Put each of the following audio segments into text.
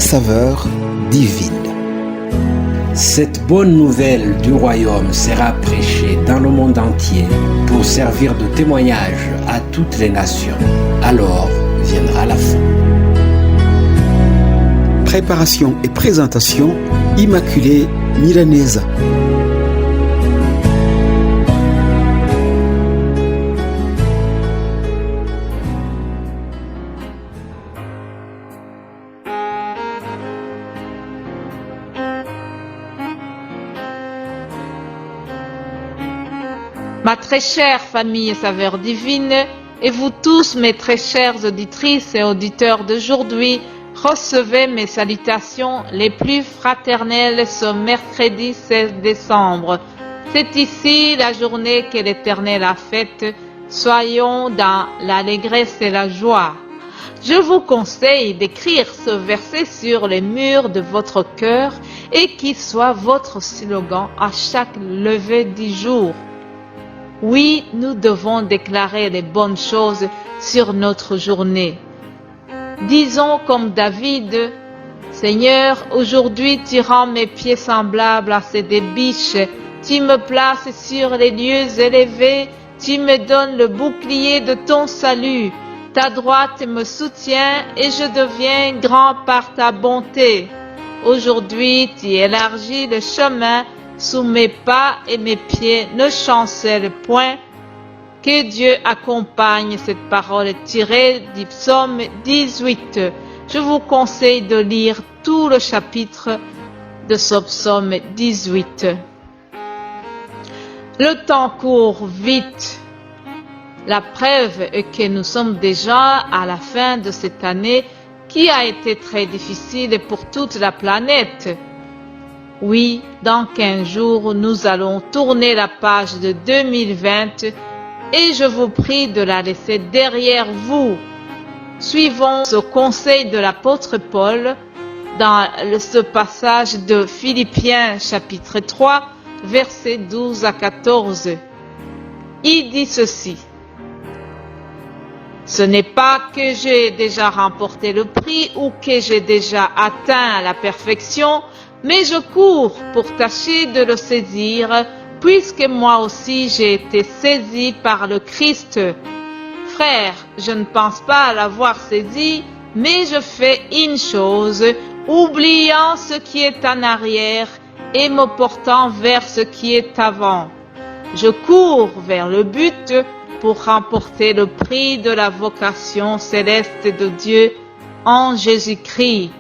la saveur divine. Cette bonne nouvelle du royaume sera prêchée dans le monde entier pour servir de témoignage à toutes les nations. Alors viendra la fin. Préparation et présentation, Immaculée Milanesa. Ma très chère famille Saveur Divine, et vous tous mes très chères auditrices et auditeurs d'aujourd'hui, recevez mes salutations les plus fraternelles ce mercredi 16 décembre. C'est ici la journée que l'Éternel a faite. Soyons dans l'allégresse et la joie. Je vous conseille d'écrire ce verset sur les murs de votre cœur et qu'il soit votre slogan à chaque lever du jour. Oui, nous devons déclarer les bonnes choses sur notre journée. Disons comme David, « Seigneur, aujourd'hui tu rends mes pieds semblables à ceux des biches, tu me places sur les lieux élevés, tu me donnes le bouclier de ton salut, ta droite me soutient et je deviens grand par ta bonté. Aujourd'hui tu élargis le chemin sous mes pas et mes pieds ne chancellent point. » Que Dieu accompagne cette parole tirée du psaume 18. Je vous conseille de lire tout le chapitre de ce psaume 18. Le temps court vite. La preuve est que nous sommes déjà à la fin de cette année qui a été très difficile pour toute la planète. Oui, dans 15 jours, nous allons tourner la page de 2020 et je vous prie de la laisser derrière vous. Suivons ce conseil de l'apôtre Paul dans ce passage de Philippiens chapitre 3, versets 12 à 14. Il dit ceci. « Ce n'est pas que j'ai déjà remporté le prix ou que j'ai déjà atteint la perfection, mais je cours pour tâcher de le saisir, puisque moi aussi j'ai été saisi par le Christ. Frère, je ne pense pas l'avoir saisi, mais je fais une chose, oubliant ce qui est en arrière et me portant vers ce qui est avant. Je cours vers le but pour remporter le prix de la vocation céleste de Dieu en Jésus-Christ. »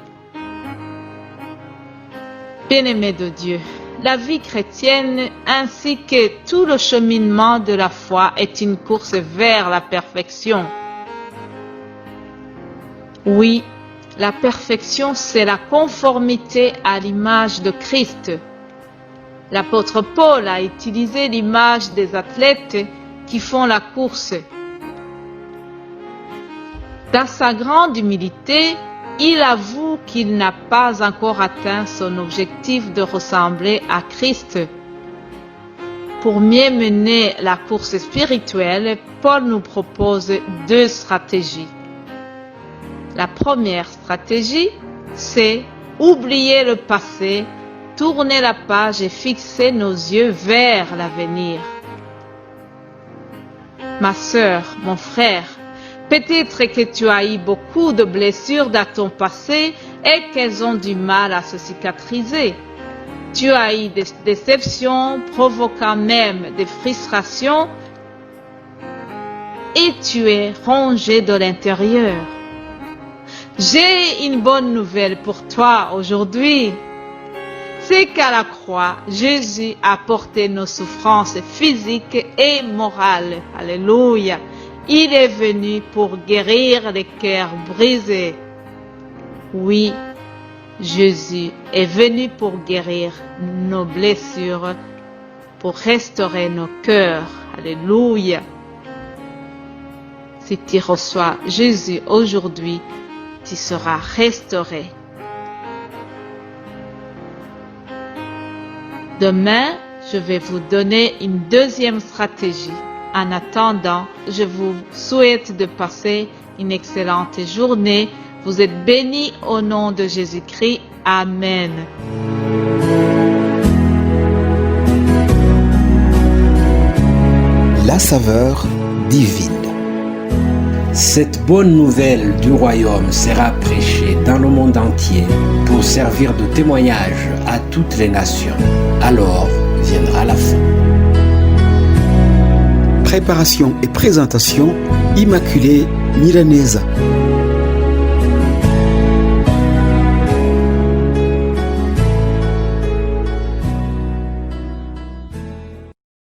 Bien-aimés de Dieu, la vie chrétienne ainsi que tout le cheminement de la foi est une course vers la perfection. Oui, la perfection, c'est la conformité à l'image de Christ. L'apôtre Paul a utilisé l'image des athlètes qui font la course. Dans sa grande humilité, il avoue qu'il n'a pas encore atteint son objectif de ressembler à Christ. Pour mieux mener la course spirituelle, Paul nous propose 2 stratégies. La première stratégie, c'est oublier le passé, tourner la page et fixer nos yeux vers l'avenir. Ma sœur, mon frère, peut-être que tu as eu beaucoup de blessures dans ton passé et qu'elles ont du mal à se cicatriser. Tu as eu des déceptions, provoquant même des frustrations, et tu es rongé de l'intérieur. J'ai une bonne nouvelle pour toi aujourd'hui. C'est qu'à la croix, Jésus a porté nos souffrances physiques et morales. Alléluia. Il est venu pour guérir les cœurs brisés. Oui, Jésus est venu pour guérir nos blessures, pour restaurer nos cœurs. Alléluia. Si tu reçois Jésus aujourd'hui, tu seras restauré. Demain, je vais vous donner une deuxième stratégie. En attendant, je vous souhaite de passer une excellente journée. Vous êtes bénie au nom de Jésus-Christ. Amen. La saveur divine. Cette bonne nouvelle du royaume sera prêchée dans le monde entier pour servir de témoignage à toutes les nations. Alors viendra la fin. Préparation et présentation, Immaculée Milanesa.